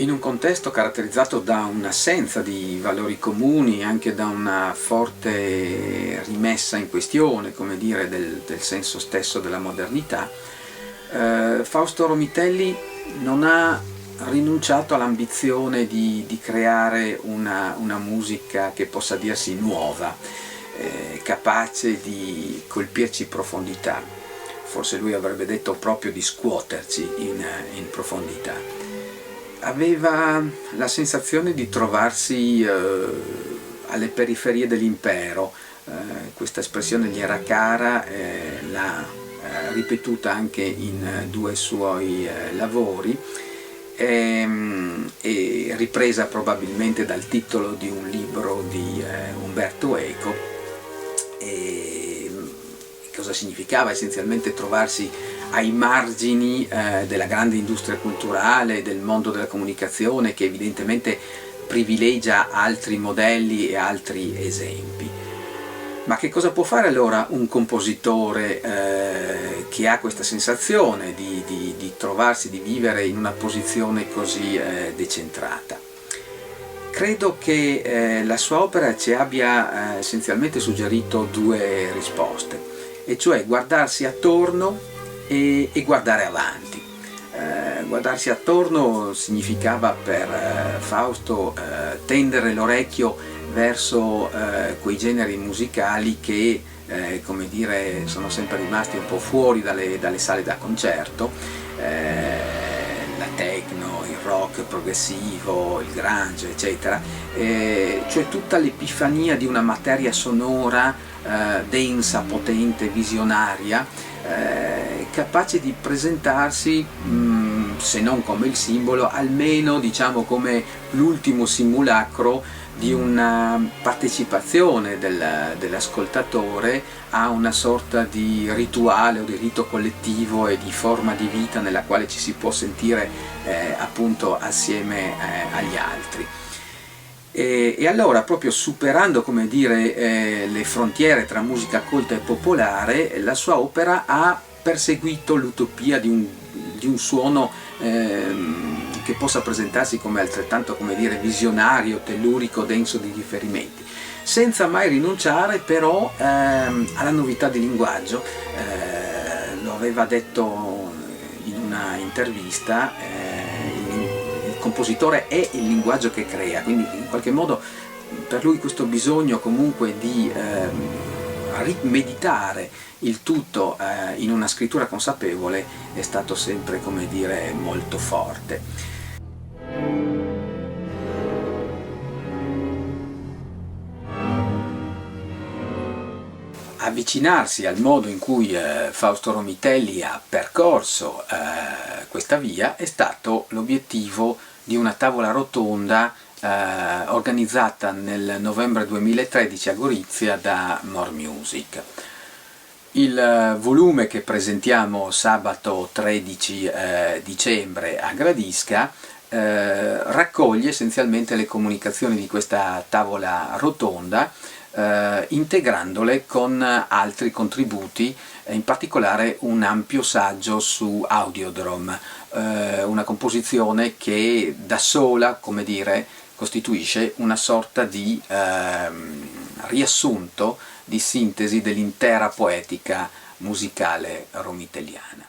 In un contesto caratterizzato da un'assenza di valori comuni, anche da una forte rimessa in questione, come dire, del senso stesso della modernità, Fausto Romitelli non ha rinunciato all'ambizione di creare una musica che possa dirsi nuova, capace di colpirci in profondità. Forse lui avrebbe detto proprio di scuoterci in profondità. Aveva la sensazione di trovarsi alle periferie dell'impero, questa espressione gli era cara, l'ha ripetuta anche in due suoi lavori, e ripresa probabilmente dal titolo di un libro di Umberto Eco. E cosa significava essenzialmente trovarsi ai margini della grande industria culturale, del mondo della comunicazione, che evidentemente privilegia altri modelli e altri esempi. Ma che cosa può fare allora un compositore che ha questa sensazione di trovarsi, di vivere in una posizione così decentrata? Credo che la sua opera ci abbia essenzialmente suggerito due risposte, e cioè guardarsi attorno e guardare avanti. Guardarsi attorno significava per Fausto tendere l'orecchio verso quei generi musicali che come dire, sono sempre rimasti un po' fuori dalle sale da concerto, la techno, il rock progressivo, il grunge, eccetera, cioè tutta l'epifania di una materia sonora densa, potente, visionaria, capace di presentarsi, se non come il simbolo, almeno diciamo come l'ultimo simulacro di una partecipazione dell'ascoltatore a una sorta di rituale o di rito collettivo e di forma di vita nella quale ci si può sentire appunto assieme agli altri. E allora, proprio superando, come dire, le frontiere tra musica colta e popolare, la sua opera ha perseguito l'utopia di un suono che possa presentarsi come altrettanto, come dire, visionario, tellurico, denso di riferimenti, senza mai rinunciare però alla novità di linguaggio. Lo aveva detto in una intervista, il compositore è il linguaggio che crea, quindi in qualche modo per lui questo bisogno comunque di rimeditare il tutto in una scrittura consapevole è stato sempre, come dire, molto forte. Avvicinarsi al modo in cui Fausto Romitelli ha percorso questa via è stato l'obiettivo di una tavola rotonda organizzata nel novembre 2013 a Gorizia da More Music. Il volume che presentiamo sabato 13 dicembre a Gradisca raccoglie essenzialmente le comunicazioni di questa tavola rotonda, integrandole con altri contributi, in particolare un ampio saggio su Audiodrome, una composizione che da sola, come dire, costituisce una sorta di riassunto, di sintesi dell'intera poetica musicale romitelliana.